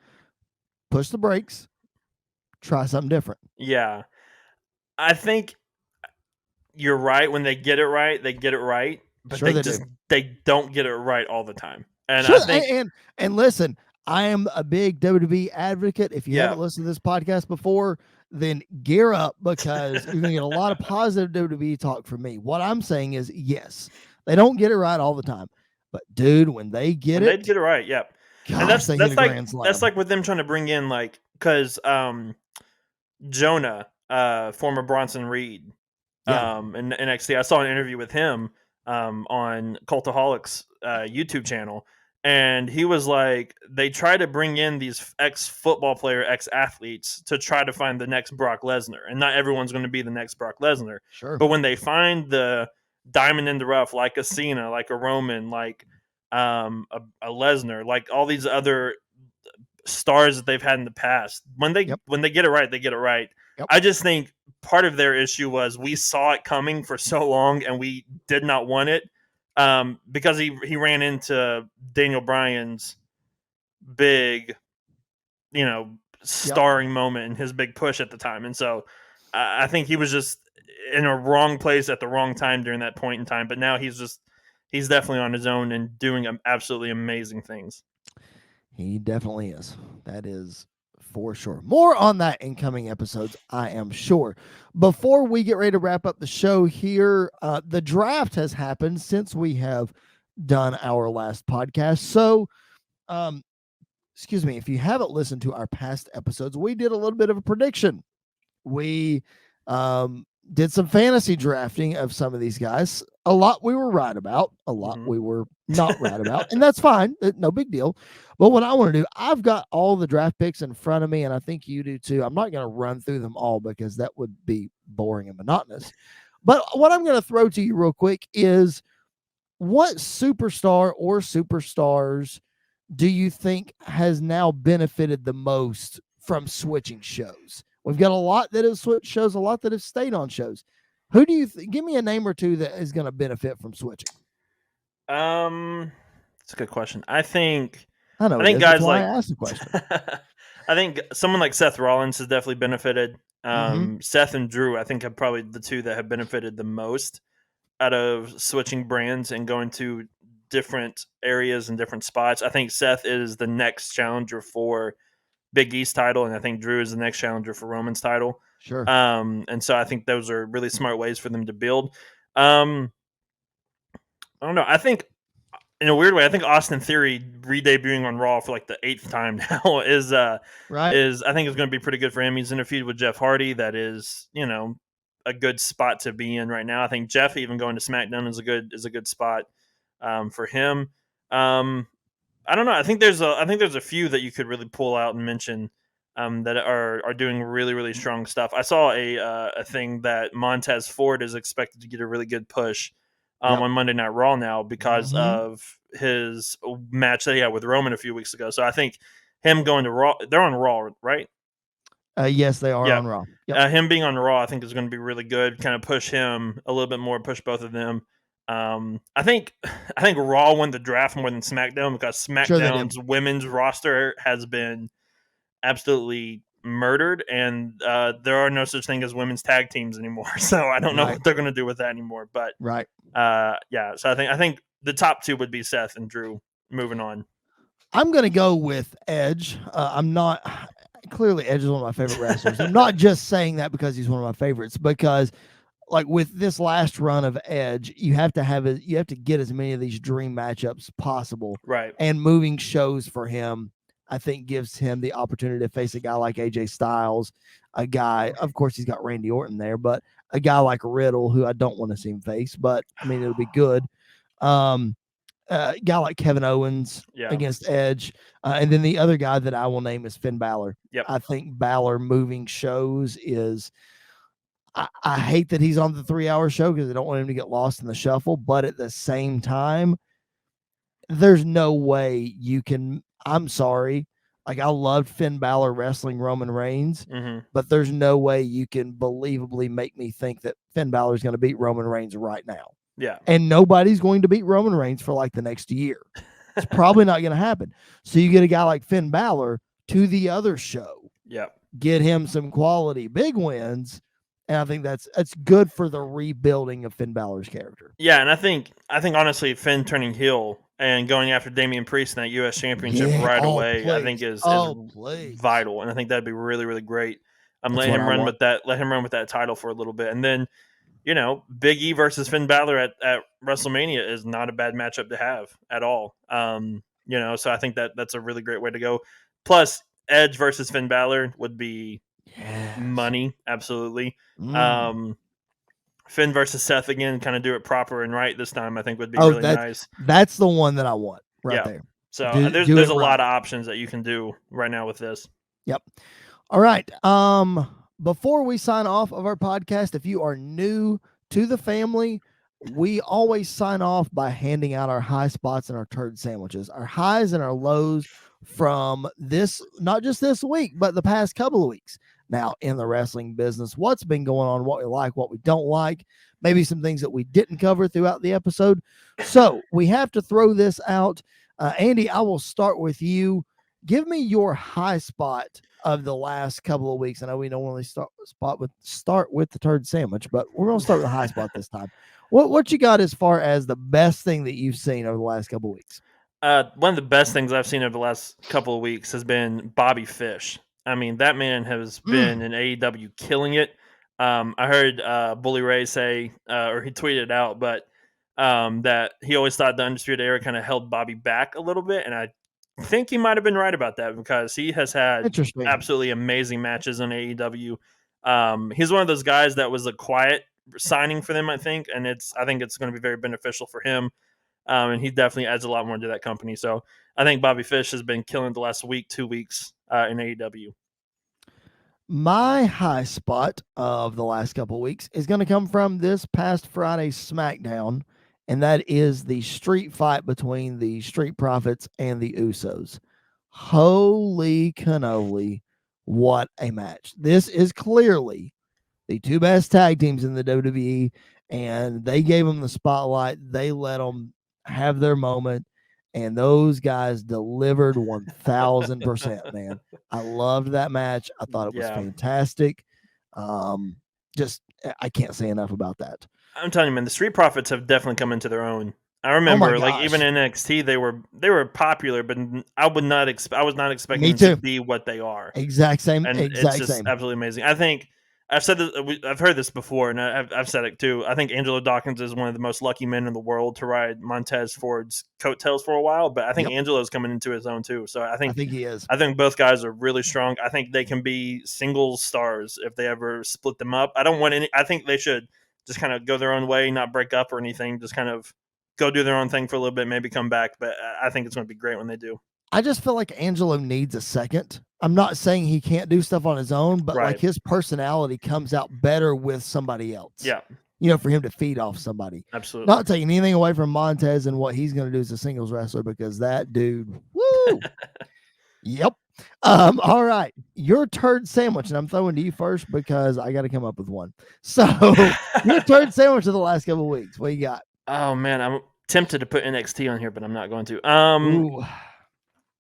push the brakes. Try something different. Yeah. I think you're right. When they get it right, they get it right. But Sure they don't get it right all the time. And sure, I think and listen, I am a big WWE advocate. If you haven't listened to this podcast before, then gear up, because you're gonna get a lot of positive WWE talk from me. What I'm saying is, yes, they don't get it right all the time, but dude, when they get they get it right, yeah. And gosh, they hit a grand slam. that's like with them trying to bring in, like, because Jonah, former Bronson Reed, in NXT, I saw an interview with him on Cultaholics YouTube channel, and he was like, they try to bring in these ex football player, ex athletes to try to find the next Brock Lesnar, and not everyone's going to be the next Brock Lesnar. Sure. But when they find the diamond in the rough, like a Cena, like a Roman, like a Lesnar, like all these other stars that they've had in the past, when Yep. they get it right, they get it right. Yep. I just think part of their issue was we saw it coming for so long and we did not want it, because he ran into Daniel Bryan's big, starring moment and his big push at the time, and so I think he was just in a wrong place at the wrong time during that point in time. But now he's definitely on his own and doing absolutely amazing things. He definitely is. That is for sure. More on that in coming episodes, I am sure. Before we get ready to wrap up the show here, the draft has happened since we have done our last podcast. So, excuse me, if you haven't listened to our past episodes, we did a little bit of a prediction. We did some fantasy drafting of some of these guys. A lot we were right about, a lot we were not right about, and that's fine. No big deal. But what I want to do, I've got all the draft picks in front of me, and I think you do too. I'm not going to run through them all because that would be boring and monotonous. But what I'm going to throw to you real quick is, what superstar or superstars do you think has now benefited the most from switching shows? We've got a lot that have switched shows, a lot that have stayed on shows. Who do you give me a name or two that is going to benefit from switching? That's a good question. I think guys that's why like I asked the question. I think someone like Seth Rollins has definitely benefited. Mm-hmm. Seth and Drew, I think, have probably the two that have benefited the most out of switching brands and going to different areas and different spots. I think Seth is the next challenger for Big E's title, and I think Drew is the next challenger for Roman's title. Sure. And so I think those are really smart ways for them to build. I don't know. I think in a weird way, I think Austin Theory re-debuting on Raw for like the 8th time now Right. I think is going to be pretty good for him. He's in a feud with Jeff Hardy. That is, a good spot to be in right now. I think Jeff even going to SmackDown is a good spot for him. I don't know. I think there's a few that you could really pull out and mention that are doing really, really strong stuff. I saw a thing that Montez Ford is expected to get a really good push on Monday Night Raw now because of his match that he had with Roman a few weeks ago. So I think him going to Raw, they're on Raw, right? Yes, they are on Raw. Yep. Him being on Raw, I think, is going to be really good. Kind of push him a little bit more, push both of them. I think Raw won the draft more than SmackDown because SmackDown's women's roster has been absolutely murdered, and there are no such thing as women's tag teams anymore. So I don't know what they're going to do with that anymore. But yeah. So I think the top two would be Seth and Drew. Moving on, I'm going to go with Edge. I'm not. Clearly, Edge is one of my favorite wrestlers. I'm not just saying that because he's one of my favorites, because like with this last run of Edge, you have to get as many of these dream matchups possible. Right. And moving shows for him, I think, gives him the opportunity to face a guy like AJ Styles, a guy, of course, he's got Randy Orton there, but a guy like Riddle, who I don't want to see him face, but I mean, it'll be good. Guy like Kevin Owens against Edge. And then the other guy that I will name is Finn Balor. Yep. I think Balor moving shows is, I hate that he's on the 3-hour show because I don't want him to get lost in the shuffle. But at the same time, there's no way you can, I'm sorry. Like, I loved Finn Balor wrestling Roman Reigns, but there's no way you can believably make me think that Finn Balor is going to beat Roman Reigns right now. Yeah. And nobody's going to beat Roman Reigns for like the next year. It's probably not going to happen. So you get a guy like Finn Balor to the other show. Yeah. Get him some quality big wins. And I think that's good for the rebuilding of Finn Balor's character. Yeah, and I think honestly, Finn turning heel and going after Damian Priest in that U.S. Championship away, I think is vital, and I think that'd be really, really great. Let him run with that title for a little bit, and then Big E versus Finn Balor at WrestleMania is not a bad matchup to have at all. So I think that's a really great way to go. Plus, Edge versus Finn Balor would be money, absolutely. Finn versus Seth again, kind of do it proper and right this time. I think would be Oh, really nice. that's the one that I want right Yeah. there. So Do there's it a right. lot of options that you can do right now with this. Yep. All right. Before we sign off of our podcast, if you are new to the family, we always sign off by handing out our high spots and our turd sandwiches, our highs and our lows from this, not just this week, but the past couple of weeks. Now, in the wrestling business, what's been going on, what we like, what we don't like, maybe some things that we didn't cover throughout the episode. So we have to throw this out. Andy, I will start with you. Give me your high spot of the last couple of weeks. I know we normally start with the turd sandwich, but we're gonna start with the high spot this time. What you got as far as the best thing that you've seen over the last couple of weeks? One of the best things I've seen over the last couple of weeks has been Bobby Fish. I mean, that man has been in AEW killing it. I heard Bully Ray say, or he tweeted it out, but that he always thought the Undisputed Era kind of held Bobby back a little bit, and I think he might have been right about that because he has had Interesting. absolutely amazing matches on AEW. He's one of those guys that was a quiet signing for them, I think, and I think it's going to be very beneficial for him. And he definitely adds a lot more to that company. So I think Bobby Fish has been killing the last week, 2 weeks in AEW. My high spot of the last couple of weeks is going to come from this past Friday's SmackDown, and that is the street fight between the Street Profits and the Usos. Holy cannoli, what a match. This is clearly the two best tag teams in the WWE, and they gave them the spotlight. They let them have their moment, and those guys delivered 1000%, man. I loved that match. I thought it was fantastic. Just I can't say enough about that. I'm telling you, man, the Street Profits have definitely come into their own. I Oh remember, like even in NXT, they were popular, but I was not expecting them to be what they are. Exact same. And it's just absolutely amazing. I think I've said this, I've heard this before, and I've said it too. I think Angelo Dawkins is one of the most lucky men in the world to ride Montez Ford's coattails for a while, but I think Angelo's coming into his own too. So I think he is. I think both guys are really strong. I think they can be single stars if they ever split them up. I think they should just kind of go their own way, not break up or anything. Just kind of go do their own thing for a little bit, maybe come back. But I think it's going to be great when they do. I just feel like Angelo needs a second. I'm not saying he can't do stuff on his own, but like his personality comes out better with somebody else. Yeah. For him to feed off somebody. Absolutely. Not taking anything away from Montez and what he's going to do as a singles wrestler, because that dude, woo. Yep. All right. Your turd sandwich, and I'm throwing to you first because I got to come up with one. So your turd sandwich of the last couple of weeks. What you got? Oh man, I'm tempted to put NXT on here, but I'm not going to. Ooh.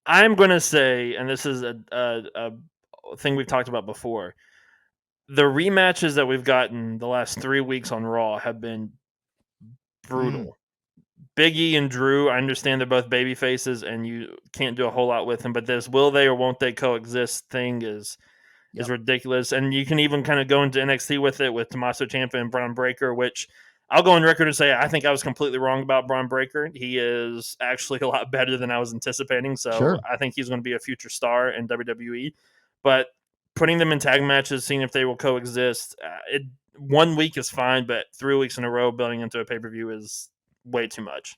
I'm going to say, and this is a thing we've talked about before, the rematches that we've gotten the last 3 weeks on Raw have been brutal. Big E and Drew, I understand they're both baby faces, and you can't do a whole lot with them, but this will they or won't they coexist thing is ridiculous. And you can even kind of go into NXT with it with Tommaso Ciampa and Braun Breaker, which I'll go on record and say I think I was completely wrong about Braun Breaker. He is actually a lot better than I was anticipating. So I think he's going to be a future star in WWE. But putting them in tag matches, seeing if they will coexist, 1 week is fine, but 3 weeks in a row building into a pay-per-view is way too much.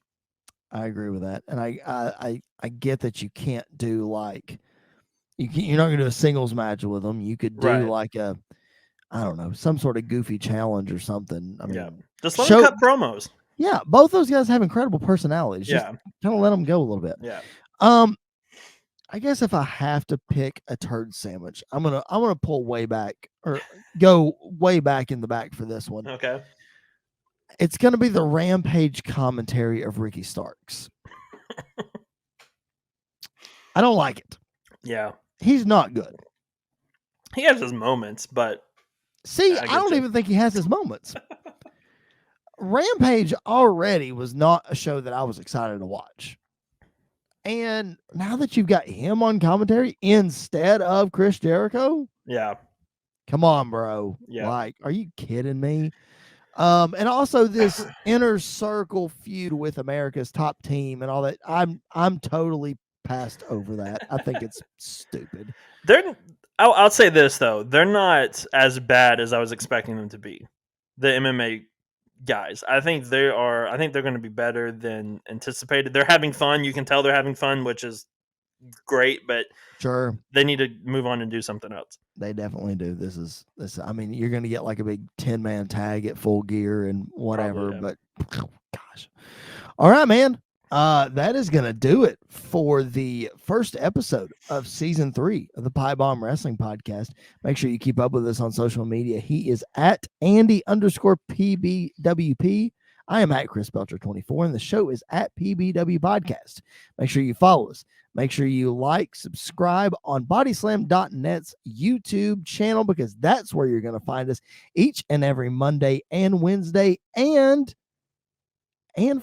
I agree with that. And I get that you can't do like you're not going to do a singles match with them. You could do like I don't know, some sort of goofy challenge or something. I mean, just let them cut promos. Yeah, both those guys have incredible personalities. Just kind of let them go a little bit. Yeah. I guess if I have to pick a turd sandwich, I'm gonna pull way back or go way back in the back for this one. Okay. It's gonna be the Rampage commentary of Ricky Starks. I don't like it. Yeah. He's not good. He has his moments, but see, I don't even think he has his moments. Rampage already was not a show that I was excited to watch. And now that you've got him on commentary instead of Chris Jericho, come on, bro. Like, are you kidding me? And also this inner circle feud with America's Top Team and all that. I'm totally passed over that. I think it's stupid. I'll say this though, they're not as bad as I was expecting them to be. The MMA guys. I think they're going to be better than anticipated. They're having fun. You can tell they're having fun, which is great, but Sure. they need to move on and do something else. They definitely do. This. I mean, you're going to get like a big 10-man tag at Full Gear and whatever, Probably, yeah. but gosh. All right, man. That is going to do it for the first episode of season 3 of the PipeBomb Wrestling Podcast. Make sure you keep up with us on social media. He is at Andy_PBWP. I am at Chris Belcher 24, and the show is at PBW Podcast. Make sure you follow us. Make sure you like, subscribe on bodyslam.net's YouTube channel, because that's where you're going to find us each and every Monday and Wednesday, and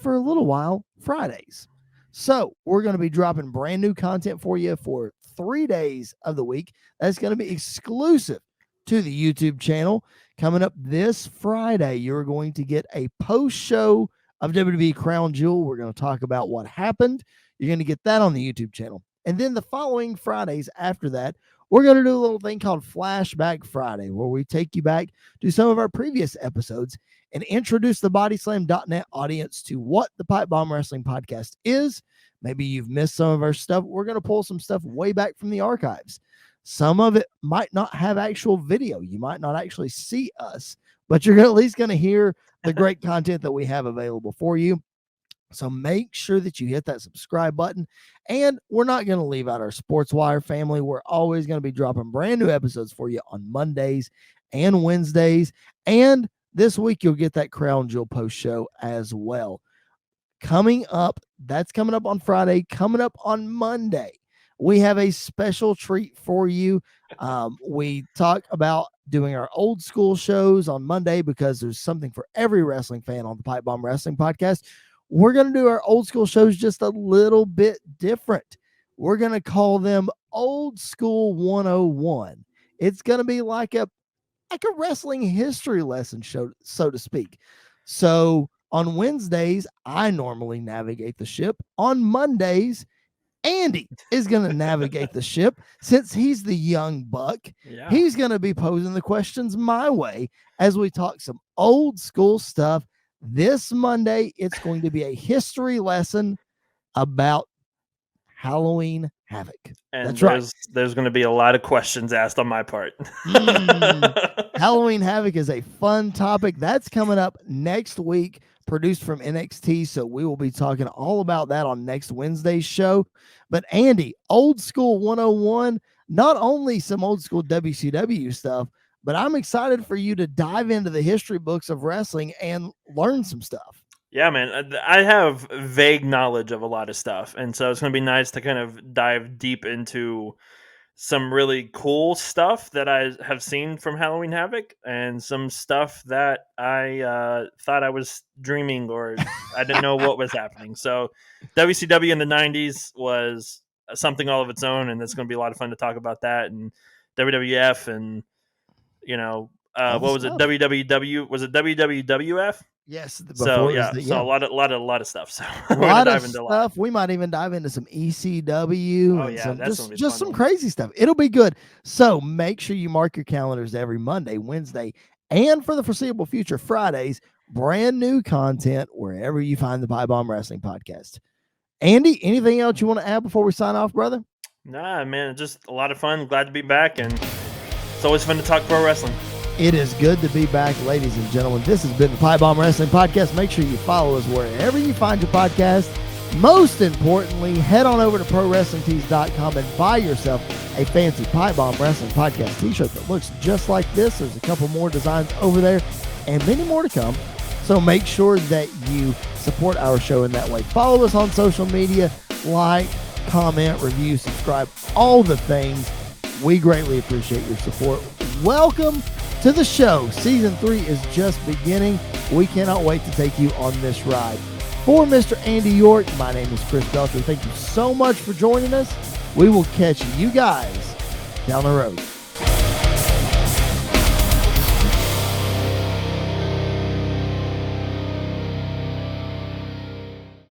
for a little while, Fridays. So we're going to be dropping brand new content for you for 3 days of the week. That's going to be exclusive to the YouTube channel. Coming up this Friday, you're going to get a post-show of WWE Crown Jewel. We're going to talk about what happened. You're going to get that on the YouTube channel. And then the following Fridays after that, we're going to do a little thing called Flashback Friday, where we take you back to some of our previous episodes and introduce the bodyslam.net audience to what the PipeBomb Wrestling Podcast is. Maybe you've missed some of our stuff. We're going to pull some stuff way back from the archives. Some of it might not have actual video. You might not actually see us, but you're at least going to hear the great content that we have available for you. So make sure that you hit that subscribe button. And we're not going to leave out our Sports Wire family. We're always going to be dropping brand new episodes for you on Mondays and Wednesdays. And this week, you'll get that Crown Jewel post show as well. Coming up, that's coming up on Friday. Coming up on Monday, we have a special treat for you. We talk about doing our old school shows on Monday, because there's something for every wrestling fan on the PipeBomb Wrestling Podcast. We're going to do our old school shows just a little bit different. We're going to call them Old School 101. It's going to be like a wrestling history lesson show, so to speak. So on Wednesdays, I normally navigate the ship. On Mondays, Andy is going to navigate the ship. Since he's the young buck, he's going to be posing the questions my way as we talk some old school stuff. This Monday, it's going to be a history lesson about Halloween Havoc. And that's right. There's going to be a lot of questions asked on my part. Halloween Havoc is a fun topic. That's coming up next week, produced from NXT. So we will be talking all about that on next Wednesday's show. But Andy, Old School 101, not only some old school WCW stuff, but I'm excited for you to dive into the history books of wrestling and learn some stuff. Yeah, man. I have vague knowledge of a lot of stuff. And so it's going to be nice to kind of dive deep into some really cool stuff that I have seen from Halloween Havoc, and some stuff that I thought I was dreaming, or I didn't know what was happening. So WCW in the 90s was something all of its own, and it's going to be a lot of fun to talk about that. And WWF, and what was it? WWW? Was it WWWF? Yes. So yeah, so a lot of stuff. So a lot of stuff. We might even dive into some ECW. Oh yeah, that's just some crazy stuff. It'll be good. So make sure you mark your calendars every Monday, Wednesday, and for the foreseeable future, Fridays. Brand new content wherever you find the PipeBomb Wrestling Podcast. Andy, anything else you want to add before we sign off, brother? Nah, man, just a lot of fun. Glad to be back, and it's always fun to talk pro wrestling. It is good to be back, ladies and gentlemen. This has been the PipeBomb Wrestling Podcast. Make sure you follow us wherever you find your podcast. Most importantly, head on over to ProWrestlingTees.com and buy yourself a fancy PipeBomb Wrestling Podcast t-shirt that looks just like this. There's a couple more designs over there and many more to come. So make sure that you support our show in that way. Follow us on social media, like, comment, review, subscribe, all the things. We greatly appreciate your support. Welcome to the show. Season 3 is just beginning. We cannot wait to take you on this ride. For Mr. Andy York, my name is Chris Belcher. Thank you so much for joining us. We will catch you guys down the road.